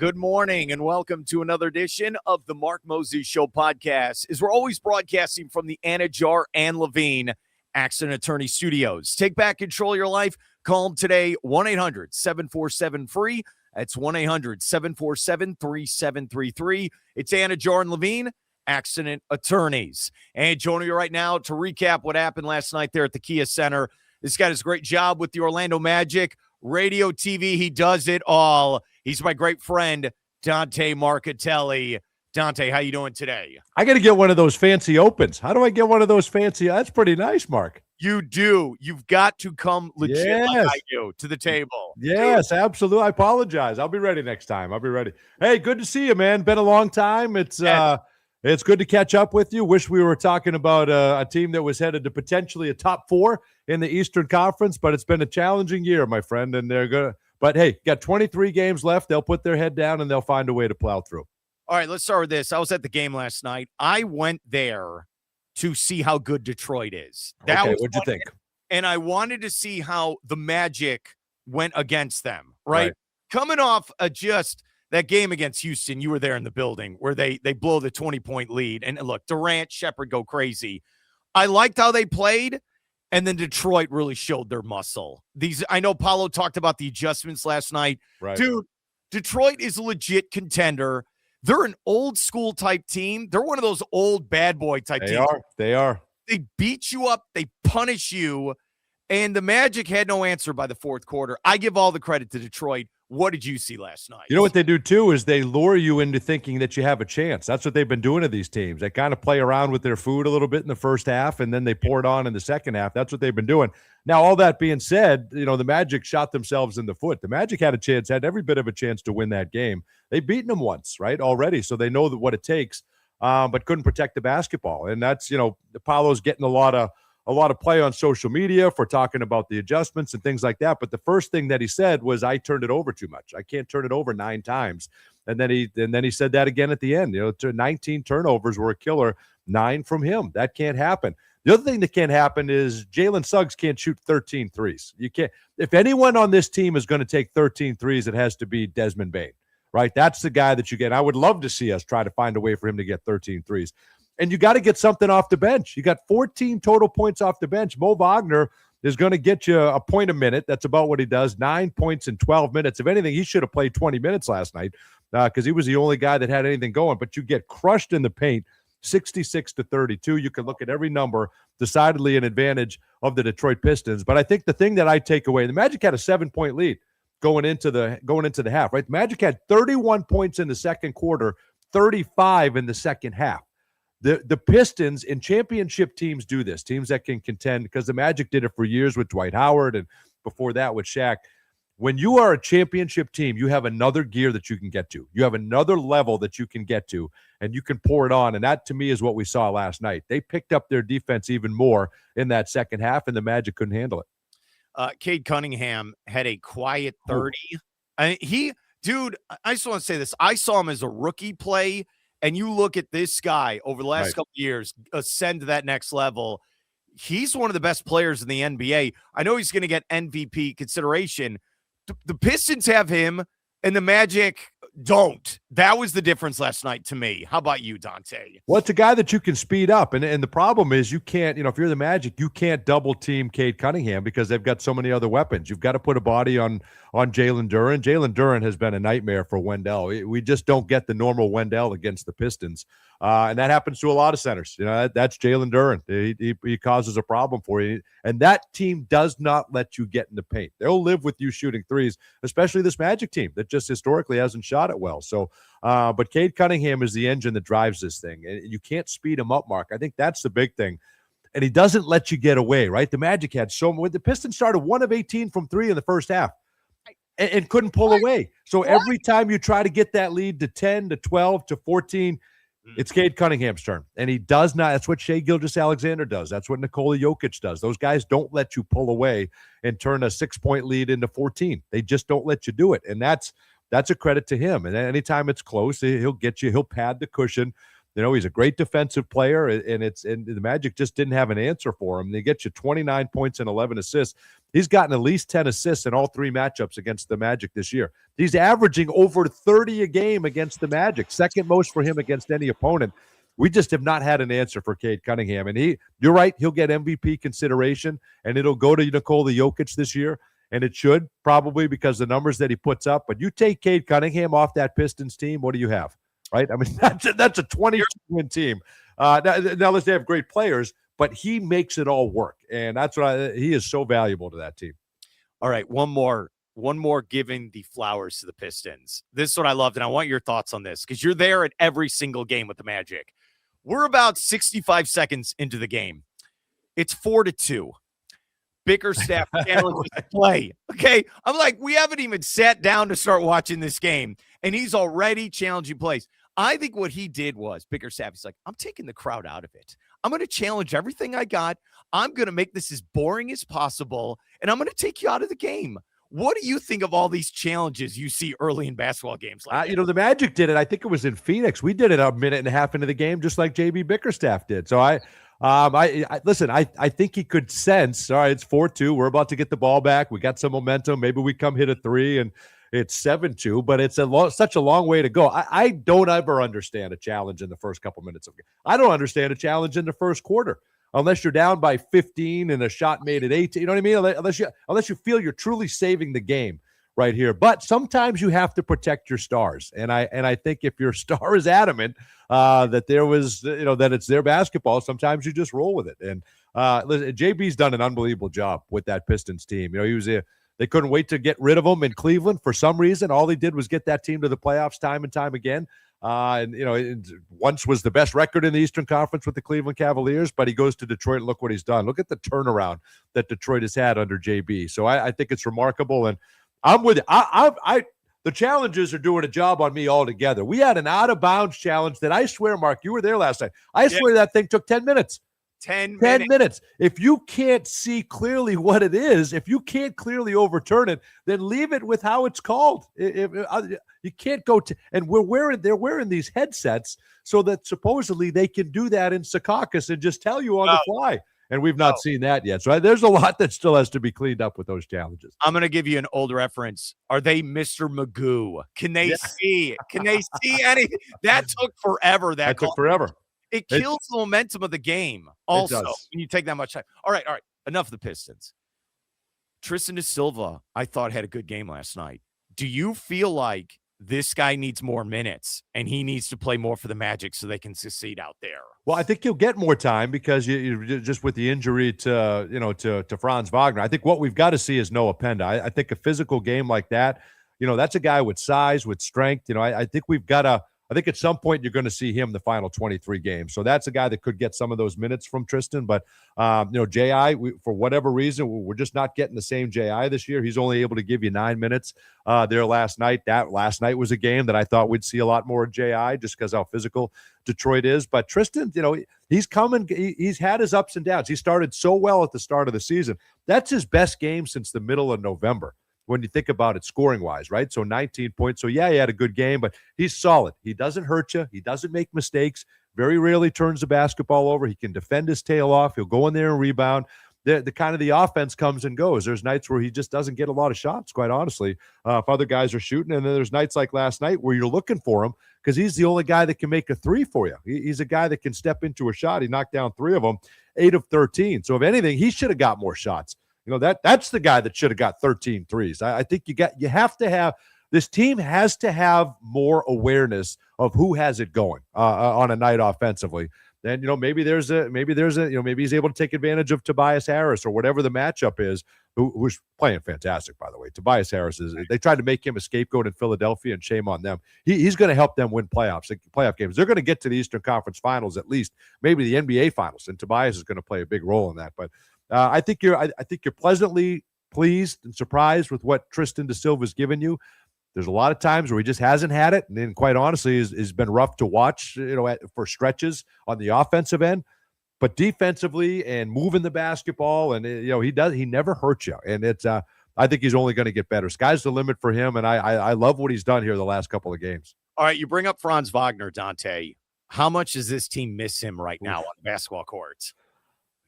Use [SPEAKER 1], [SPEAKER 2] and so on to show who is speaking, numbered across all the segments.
[SPEAKER 1] Good morning and welcome to another edition of the Mark Mosey Show podcast. As we're always broadcasting from the Anidjar and Levine Accident Attorney Studios. Take back control of your life. Call them today, 1-800-747-FREE. That's 1-800-747-3733. It's Anidjar and Levine Accident Attorneys. And joining you right now to recap what happened last night there at the Kia Center. This guy does a great job with the Orlando Magic. Radio, TV, he does it all. He's my great friend, Dante Marchteilli. Dante, how you doing today?
[SPEAKER 2] I got to get one of those fancy opens. How do I get one of those fancy? That's pretty nice, Mark.
[SPEAKER 1] You do. You've got to come legit like I do to the table.
[SPEAKER 2] Yes, absolutely. I apologize. I'll be ready next time. I'll be ready. Hey, good to see you, man. Been a long time. It's good to catch up with you. Wish we were talking about a team that was headed to potentially a top 4 in the Eastern Conference, but it's been a challenging year, my friend, and they're going to – but, hey, got 23 games left. They'll put their head down, and they'll find a way to plow through.
[SPEAKER 1] All right, let's start with this. I was at the game last night. I went there to see how good Detroit is.
[SPEAKER 2] What'd you think?
[SPEAKER 1] And I wanted to see how the Magic went against them, right? Coming off just that game against Houston, you were there in the building where they blow the 20-point lead. And look, Durant, Shepherd go crazy. I liked how they played. And then Detroit really showed their muscle. I know Paolo talked about the adjustments last night.
[SPEAKER 2] Right.
[SPEAKER 1] Dude, Detroit is a legit contender. They're an old school type team. They're one of those old bad boy type teams.
[SPEAKER 2] They are.
[SPEAKER 1] They beat you up. They punish you. And the Magic had no answer by the fourth quarter. I give all the credit to Detroit. What did you see last night?
[SPEAKER 2] You know what they do, too, is they lure you into thinking that you have a chance. That's what they've been doing to these teams. They kind of play around with their food a little bit in the first half, and then they pour it on in the second half. That's what they've been doing. Now, all that being said, the Magic shot themselves in the foot. The Magic had every bit of a chance to win that game. They've beaten them once, right, already, so they know what it takes, but couldn't protect the basketball. And that's, Paolo's getting a lot of play on social media for talking about the adjustments and things like that. But the first thing that he said was, I turned it over too much. I can't turn it over 9 times. And then he said that again at the end. 19 turnovers were a killer, 9 from him. That can't happen. The other thing that can't happen is Jalen Suggs can't shoot 13 threes. You can't. If anyone on this team is going to take 13 threes, it has to be Desmond Bane, right? That's the guy that you get. I would love to see us try to find a way for him to get 13 threes. And you got to get something off the bench. You got 14 total points off the bench. Mo Wagner is going to get you a point a minute. That's about what he does, 9 points in 12 minutes. If anything, he should have played 20 minutes last night because he was the only guy that had anything going. But you get crushed in the paint, 66-32. You can look at every number, decidedly an advantage of the Detroit Pistons. But I think the thing that I take away, the Magic had a 7-point lead going into the half, right? The Magic had 31 points in the second quarter, 35 in the second half. The Pistons and championship teams do this, teams that can contend, because the Magic did it for years with Dwight Howard and before that with Shaq. When you are a championship team, you have another gear that you can get to. You have another level that you can get to, and you can pour it on. And that, to me, is what we saw last night. They picked up their defense even more in that second half, and the Magic couldn't handle it.
[SPEAKER 1] Cade Cunningham had a quiet 30. I just want to say this. I saw him as a rookie play. And you look at this guy over the last couple of years ascend to that next level. He's one of the best players in the NBA. I know he's going to get MVP consideration. The Pistons have him, and the Magic don't. That was the difference last night to me. How about you, Dante?
[SPEAKER 2] Well, it's a guy that you can speed up. And the problem is you can't, if you're the Magic, you can't double team Cade Cunningham because they've got so many other weapons. You've got to put a body on Jalen Duren. Jalen Duren has been a nightmare for Wendell. We just don't get the normal Wendell against the Pistons. And that happens to a lot of centers. That's Jalen Duren. He causes a problem for you. And that team does not let you get in the paint. They'll live with you shooting threes, especially this Magic team that just historically hasn't shot it well. So, but Cade Cunningham is the engine that drives this thing. And you can't speed him up, Mark. I think that's the big thing. And he doesn't let you get away, right? The Magic had the Pistons started 1 of 18 from 3 in the first half. And couldn't pull away. So every time you try to get that lead to 10, to 12, to 14, it's Cade Cunningham's turn. And he does not. That's what Shai Gilgeous-Alexander does. That's what Nikola Jokic does. Those guys don't let you pull away and turn a 6-point lead into 14. They just don't let you do it. And that's a credit to him. And anytime it's close, he'll get you. He'll pad the cushion. He's a great defensive player, and the Magic just didn't have an answer for him. They get you 29 points and 11 assists. He's gotten at least 10 assists in all 3 matchups against the Magic this year. He's averaging over 30 a game against the Magic, second most for him against any opponent. We just have not had an answer for Cade Cunningham. And you're right, he'll get MVP consideration, and it'll go to Nikola Jokic this year. And it should, probably, because the numbers that he puts up. But you take Cade Cunningham off that Pistons team, what do you have? Right? I mean, that's a 22-win team. Now, let's say they have great players, but he makes it all work. And that's he is so valuable to that team.
[SPEAKER 1] All right, one more giving the flowers to the Pistons. This is what I loved, and I want your thoughts on this, because you're there at every single game with the Magic. We're about 65 seconds into the game. It's 4-2. Bickerstaff challenges the play. Okay. I'm like, we haven't even sat down to start watching this game, and he's already challenging plays. I think what he did was Bickerstaff, he's like, I'm taking the crowd out of it. I'm going to challenge everything I got. I'm going to make this as boring as possible, and I'm going to take you out of the game. What do you think of all these challenges you see early in basketball games?
[SPEAKER 2] The Magic did it. I think it was in Phoenix. We did it a minute and a half into the game, just like JB Bickerstaff did. So listen, I think he could sense, all right, it's 4-2. We're about to get the ball back. We got some momentum. Maybe we come hit a 3 and it's 7-2, but it's such a long way to go. I don't ever understand a challenge in the first couple minutes of the game. I don't understand a challenge in the first quarter. Unless you're down by 15 and a shot made at 18, you know what I mean? Unless you feel you're truly saving the game right here. But sometimes you have to protect your stars, and I think if your star is adamant that there was, that it's their basketball, sometimes you just roll with it. And listen, JB's done an unbelievable job with that Pistons team. They couldn't wait to get rid of him in Cleveland for some reason. All he did was get that team to the playoffs time and time again. Once was the best record in the Eastern Conference with the Cleveland Cavaliers, but he goes to Detroit and look what he's done. Look at the turnaround that Detroit has had under JB. So I think it's remarkable, and I'm with you. The challenges are doing a job on me altogether. We had an out-of-bounds challenge that I swear, Mark, you were there last night. I swear that thing took 10 minutes.
[SPEAKER 1] 10
[SPEAKER 2] minutes. If you can't see clearly what it is, if you can't clearly overturn it, then leave it with how it's called. You can't go to, and they're wearing these headsets so that supposedly they can do that in Secaucus and just tell you on the fly. And we've not seen that yet. So there's a lot that still has to be cleaned up with those challenges.
[SPEAKER 1] I'm going to give you an old reference. Are they Mr. Magoo? Can they see? Can they see anything? That took forever.
[SPEAKER 2] That took forever.
[SPEAKER 1] It kills the momentum of the game also when you take that much time. All right. Enough of the Pistons. Tristan da Silva, I thought, had a good game last night. Do you feel like this guy needs more minutes and he needs to play more for the Magic so they can succeed out there?
[SPEAKER 2] Well, I think you'll get more time because you just with the injury to Franz Wagner. I think what we've got to see is Noah Penda. I think a physical game like that, that's a guy with size, with strength. I think we've got to. I think at some point you're going to see him the final 23 games. So that's a guy that could get some of those minutes from Tristan. But, J.I., for whatever reason, we're just not getting the same J.I. this year. He's only able to give you 9 minutes there last night. That last night was a game that I thought we'd see a lot more of J.I. just because how physical Detroit is. But Tristan, he's coming. He's had his ups and downs. He started so well at the start of the season. That's his best game since the middle of November, when you think about it scoring-wise, right? So 19 points. So, he had a good game, but he's solid. He doesn't hurt you. He doesn't make mistakes. Very rarely turns the basketball over. He can defend his tail off. He'll go in there and rebound. The kind of the offense comes and goes. There's nights where he just doesn't get a lot of shots, quite honestly, if other guys are shooting. And then there's nights like last night where you're looking for him because he's the only guy that can make a 3 for you. He's a guy that can step into a shot. He knocked down 3 of them, 8 of 13. So, if anything, he should have got more shots. That's the guy that should have got 13 threes. I think you have to have this team has to have more awareness of who has it going on a night offensively. Then maybe he's able to take advantage of Tobias Harris or whatever the matchup is, who's playing fantastic, by the way. Tobias Harris they tried to make him a scapegoat in Philadelphia, and shame on them. He's going to help them win playoff games. They're going to get to the Eastern Conference Finals at least, maybe the NBA Finals, and Tobias is going to play a big role in that. But I think you're pleasantly pleased and surprised with what Tristan da Silva's given you. There's a lot of times where he just hasn't had it, and then quite honestly, has been rough to watch. For stretches on the offensive end, but defensively and moving the basketball, and he never hurts you. And it's I think he's only going to get better. Sky's the limit for him, and I love what he's done here the last couple of games.
[SPEAKER 1] All right, you bring up Franz Wagner, Dante. How much does this team miss him right now on basketball courts?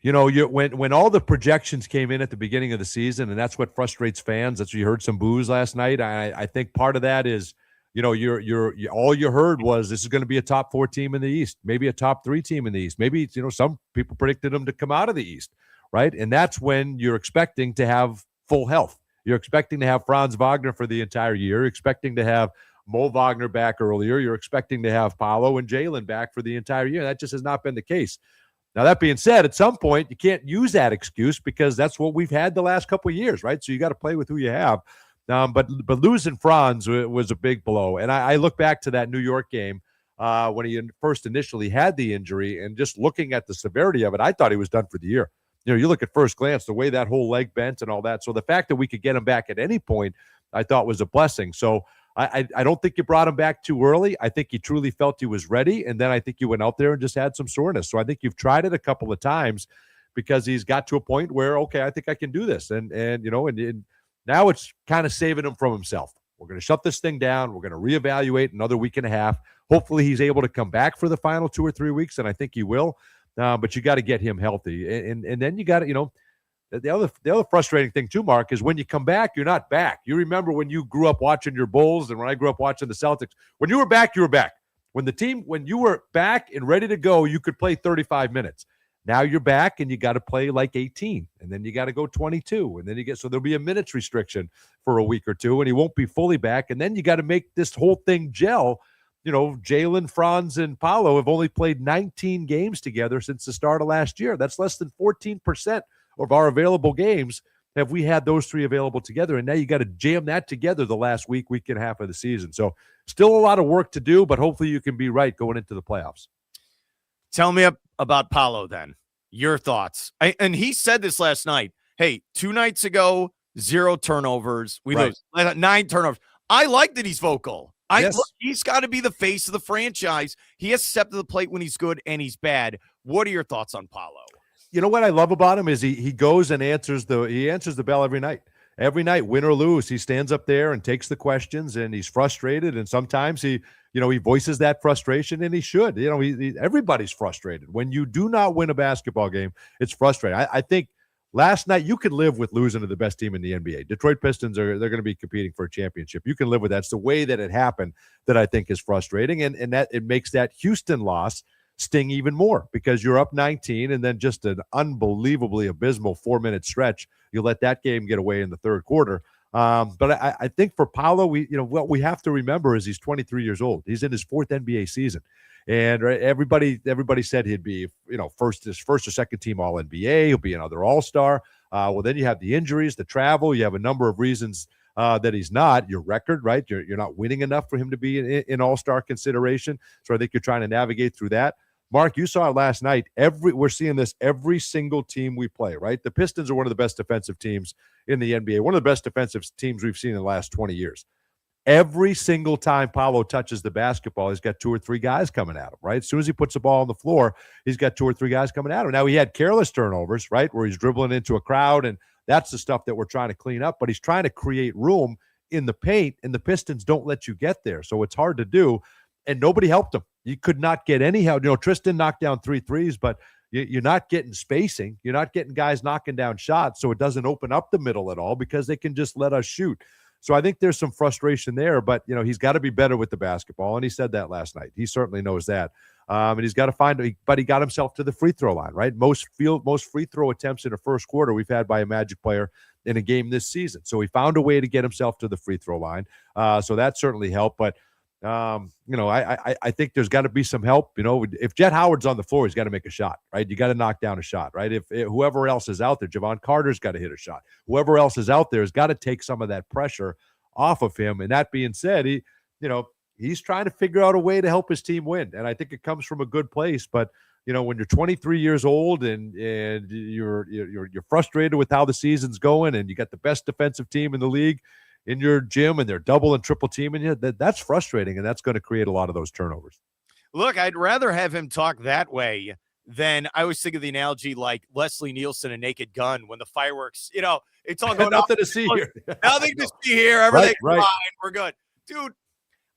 [SPEAKER 2] When all the projections came in at the beginning of the season, and that's what frustrates fans. That's what you heard some boos last night. I think part of that is, you're all you heard was this is going to be a top 4 team in the East, maybe a top 3 team in the East. Maybe, some people predicted them to come out of the East, right? And that's when you're expecting to have full health. You're expecting to have Franz Wagner for the entire year. You're expecting to have Mo Wagner back earlier. You're expecting to have Paolo and Jalen back for the entire year. That just has not been the case. Now, that being said, at some point, you can't use that excuse because that's what we've had the last couple of years, right? So you got to play with who you have. But losing Franz was a big blow. And I look back to that New York game when he first initially had the injury, and just looking at the severity of it, I thought he was done for the year. You look at first glance, the way that whole leg bent and all that. So the fact that we could get him back at any point, I thought was a blessing. So I don't think you brought him back too early. I think you truly felt he was ready, and then I think you went out there and just had some soreness. So I think you've tried it a couple of times because he's got to a point where, okay, I think I can do this. And now it's kind of saving him from himself. We're going to shut this thing down. We're going to reevaluate another week and a half. Hopefully he's able to come back for the final 2 or 3 weeks, and I think he will. But you got to get him healthy. And then you got to, the other frustrating thing too, Mark, is when you come back, you're not back. You remember when you grew up watching your Bulls and when I grew up watching the Celtics. When you were back, you were back. When you were back and ready to go, you could play 35 minutes. Now you're back and you got to play like 18, and then you got to go 22, and then so there'll be a minutes restriction for a week or two, and he won't be fully back. And then you got to make this whole thing gel. Jalen, Franz, and Paolo have only played 19 games together since the start of last year. That's less than 14% of our available games have we had those 3 available together. And now you got to jam that together the last week and a half of the season. So still a lot of work to do, but hopefully you can be right going into the playoffs.
[SPEAKER 1] Tell me about Paolo then. Your thoughts. And he said this last night. Hey, 2 nights ago, 0 turnovers. We lose 9 turnovers. I like that he's vocal.
[SPEAKER 2] Yes.
[SPEAKER 1] Look, he's got to be the face of the franchise. He has to step to the plate when he's good and he's bad. What are your thoughts on Paolo?
[SPEAKER 2] You know what I love about him is he goes and answers the bell every night. Every night, win or lose, he stands up there and takes the questions, and he's frustrated. And sometimes he voices that frustration, and he should. Everybody's frustrated. When you do not win a basketball game, it's frustrating. I think last night you could live with losing to the best team in the NBA. Detroit Pistons they're going to be competing for a championship. You can live with that. It's the way that it happened that I think is frustrating, and that it makes that Houston loss sting even more because you're up 19 and then just an unbelievably abysmal 4-minute stretch. You let that game get away in the third quarter. But I think for Paolo, what we have to remember is he's 23 years old. He's in his 4th NBA season. And everybody said he'd be, first or second team All NBA. He'll be another All-Star. Well, then you have the injuries, the travel. You have a number of reasons that he's not. Your record, right? You're not winning enough for him to be in All-Star consideration. So I think you're trying to navigate through that. Mark, you saw it last night. We're seeing this every single team we play, right? The Pistons are one of the best defensive teams in the NBA, one of the best defensive teams we've seen in the last 20 years. Every single time Paolo touches the basketball, he's got 2 or 3 guys coming at him, right? As soon as he puts the ball on the floor, he's got 2 or 3 guys coming at him. Now, he had careless turnovers, right, where he's dribbling into a crowd, and that's the stuff that we're trying to clean up. But he's trying to create room in the paint, and the Pistons don't let you get there. So it's hard to do, and nobody helped him. You could not get any help. Tristan knocked down 3 threes, but you're not getting spacing. You're not getting guys knocking down shots, so it doesn't open up the middle at all because they can just let us shoot. So I think there's some frustration there, but he's got to be better with the basketball, and he said that last night. He certainly knows that, and he's got to but he got himself to the free throw line, right? Most free throw attempts in a first quarter we've had by a Magic player in a game this season. So he found a way to get himself to the free throw line, so that certainly helped. But I think there's got to be some help. If Jet Howard's on the floor, he's got to make a shot, right? You got to knock down a shot, right? If whoever else is out there, Javon Carter's got to hit a shot. Whoever else is out there has got to take some of that pressure off of him. And that being said, he's trying to figure out a way to help his team win. And I think it comes from a good place. But when you're 23 years old and you're frustrated with how the season's going, and you got the best defensive team in the league in your gym, and they're double and triple teaming you, that's frustrating, and that's going to create a lot of those turnovers.
[SPEAKER 1] Look, I'd rather have him talk that way than I always think of the analogy like Leslie Nielsen and Naked Gun when the fireworks, it's all going
[SPEAKER 2] nothing to see here.
[SPEAKER 1] Nothing to see here. Everything's
[SPEAKER 2] right.
[SPEAKER 1] fine. We're good. Dude,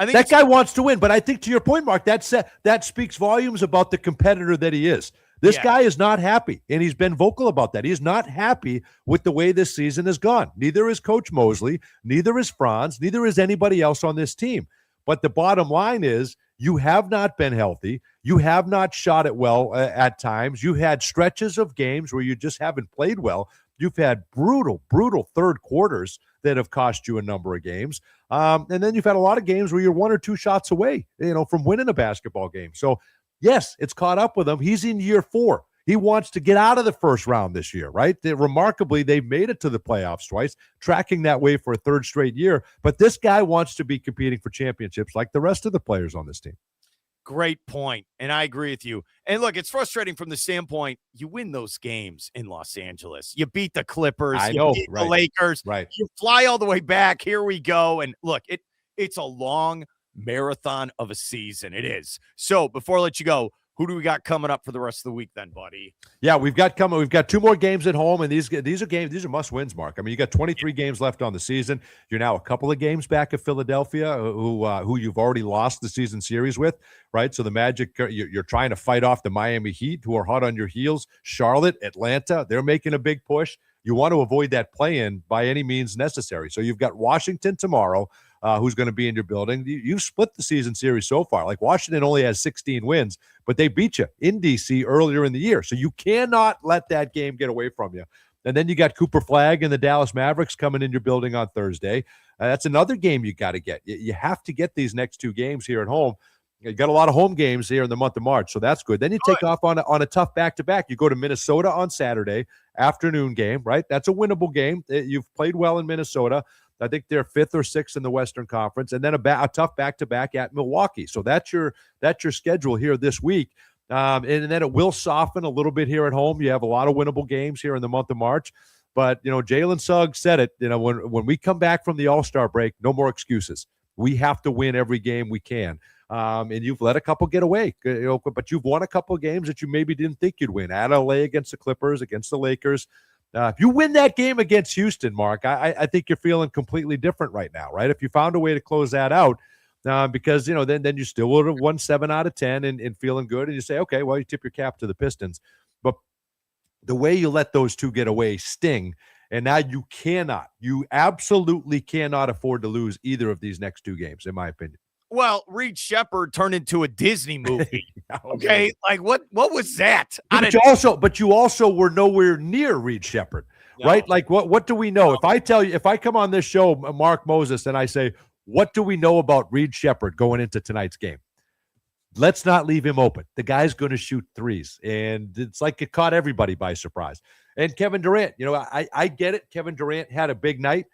[SPEAKER 1] I think
[SPEAKER 2] that guy wants to win. But I think to your point, Mark, that speaks volumes about the competitor that he is. This guy is not happy, and he's been vocal about that. He's not happy with the way this season has gone. Neither is Coach Mosley, neither is Franz, neither is anybody else on this team. But the bottom line is you have not been healthy. You have not shot it well at times. You had stretches of games where you just haven't played well. You've had brutal third quarters that have cost you a number of games. And then you've had a lot of games where you're 1 or 2 shots away, from winning a basketball game. So, yes, it's caught up with him. He's in year 4. He wants to get out of the first round this year, right? Remarkably, they've made it to the playoffs twice, tracking that way for a third straight year. But this guy wants to be competing for championships like the rest of the players on this team.
[SPEAKER 1] Great point, and I agree with you. And look, it's frustrating from the standpoint, you win those games in Los Angeles. You beat the Clippers, beat the Lakers, you fly all the way back. Here we go. And look, it's a long marathon of a season. It is. So before I let you go, who do we got coming up for the rest of the week then, buddy?
[SPEAKER 2] Yeah, we've got 2 more games at home, and these are games. These are must-wins, Mark. I mean, you got 23 games left on the season. You're now a couple of games back of Philadelphia, who you've already lost the season series with, right? So the Magic, you're trying to fight off the Miami Heat, who are hot on your heels. Charlotte, Atlanta, they're making a big push. You want to avoid that play-in by any means necessary. So you've got Washington tomorrow, who's going to be in your building. You've split the season series so far. Like Washington only has 16 wins, but they beat you in D.C. earlier in the year. So you cannot let that game get away from you. And then you got Cooper Flagg and the Dallas Mavericks coming in your building on Thursday. That's another game you got to get. You have to get these next 2 games here at home. You got a lot of home games here in the month of March, so that's good. Then you take off on a tough back-to-back. You go to Minnesota on Saturday, afternoon game, right? That's a winnable game. You've played well in Minnesota. I think they're 5th or 6th in the Western Conference, and then a tough back-to-back at Milwaukee. So that's your schedule here this week. And then it will soften a little bit here at home. You have a lot of winnable games here in the month of March. But, Jalen Suggs said it, when we come back from the All-Star break, no more excuses. We have to win every game we can. And you've let a couple get away, but you've won a couple of games that you maybe didn't think you'd win. At LA against the Clippers, against the Lakers. If you win that game against Houston, Mark, I think you're feeling completely different right now, right? If you found a way to close that out, because, then you still would have won 7 out of 10 and feeling good. And you say, okay, well, you tip your cap to the Pistons. But the way you let those 2 get away sting. And now you absolutely cannot afford to lose either of these next 2 games, in my opinion.
[SPEAKER 1] Well, Reed Shepherd turned into a Disney movie. Okay, like what was that?
[SPEAKER 2] But you also were nowhere near Reed Shepherd, right? Like what do we know? If I come on this show, Mark Moses, and I say, what do we know about Reed Shepherd going into tonight's game? Let's not leave him open. The guy's going to shoot threes, and it's like it caught everybody by surprise. And Kevin Durant, I get it. Kevin Durant had a big night.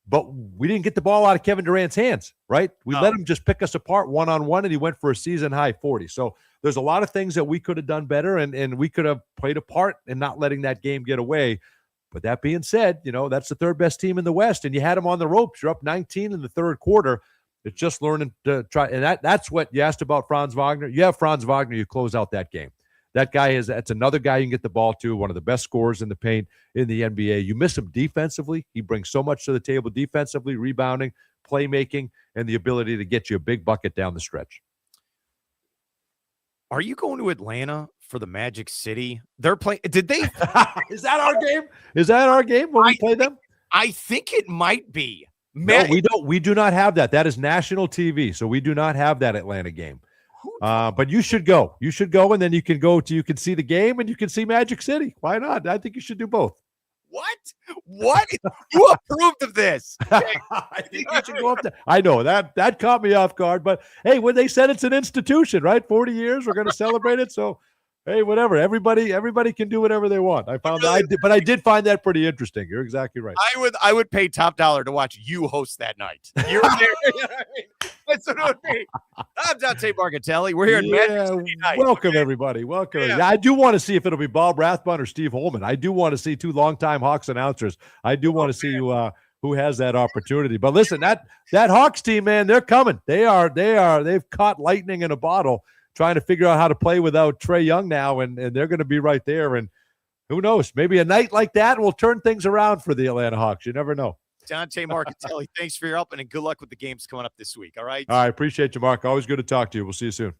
[SPEAKER 2] But we didn't get the ball out of Kevin Durant's hands, right? We let him just pick us apart one-on-one, and he went for a season-high 40. So there's a lot of things that we could have done better, and we could have played a part in not letting that game get away. But that being said, that's the 3rd best team in the West, and you had them on the ropes. You're up 19 in the 3rd quarter. It's just learning to try. And that's what you asked about Franz Wagner. You have Franz Wagner, you close out that game. That's another guy you can get the ball to, one of the best scorers in the paint in the NBA. You miss him defensively. He brings so much to the table defensively, rebounding, playmaking, and the ability to get you a big bucket down the stretch.
[SPEAKER 1] Are you going to Atlanta for the Magic City? They're playing. Did they?
[SPEAKER 2] Is that our game? Is that our game when we play them?
[SPEAKER 1] I think it might be.
[SPEAKER 2] No, we don't. We do not have that. That is national TV, so we do not have that Atlanta game. But you should go. You should go, and then you can see the game, and you can see Magic City. Why not? I think you should do both.
[SPEAKER 1] What? You approved of this?
[SPEAKER 2] I think you should go up there. I know that caught me off guard, but hey, when they said it's an institution, right? 40 years, we're going to celebrate it. So, hey, whatever. Everybody can do whatever they want. I did find that pretty interesting. You're exactly right.
[SPEAKER 1] I would pay top dollar to watch you host that night. You're there. You know what I mean? That's what it would be. I'm Dante Marchteilli. We're here in Magic City night.
[SPEAKER 2] Welcome, everybody. Welcome. Yeah, I do want to see if it'll be Bob Rathbun or Steve Holman. I do want to see 2 longtime Hawks announcers. I do want to see who has that opportunity. But listen, that Hawks team, man, they're coming. They've caught lightning in a bottle, trying to figure out how to play without Trae Young now, and they're going to be right there. And who knows? Maybe a night like that will turn things around for the Atlanta Hawks. You never know.
[SPEAKER 1] Dante Marchteilli, thanks for your help and good luck with the games coming up this week. All right.
[SPEAKER 2] All right. Appreciate you, Mark. Always good to talk to you. We'll see you soon.